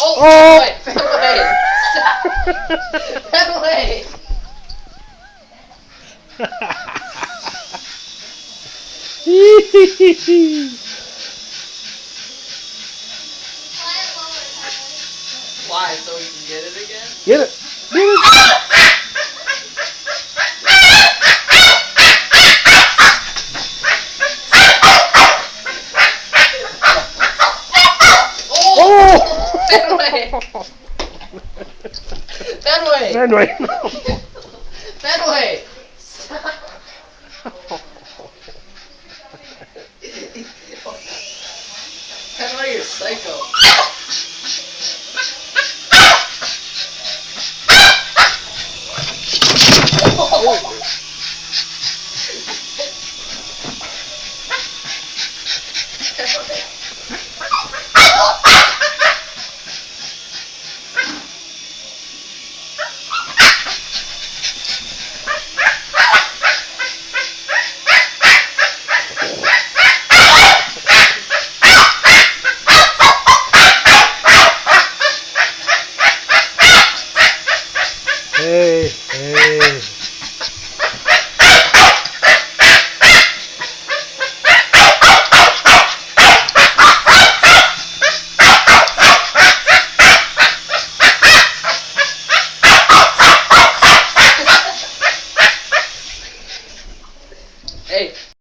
Oh! Oh! Wait, Fenway! Fenway! Why? So we can get it again? Get it! Get it! Oh! Fenway! Fenway! Fenway! Fenway! Stop! Fenway, you're psycho.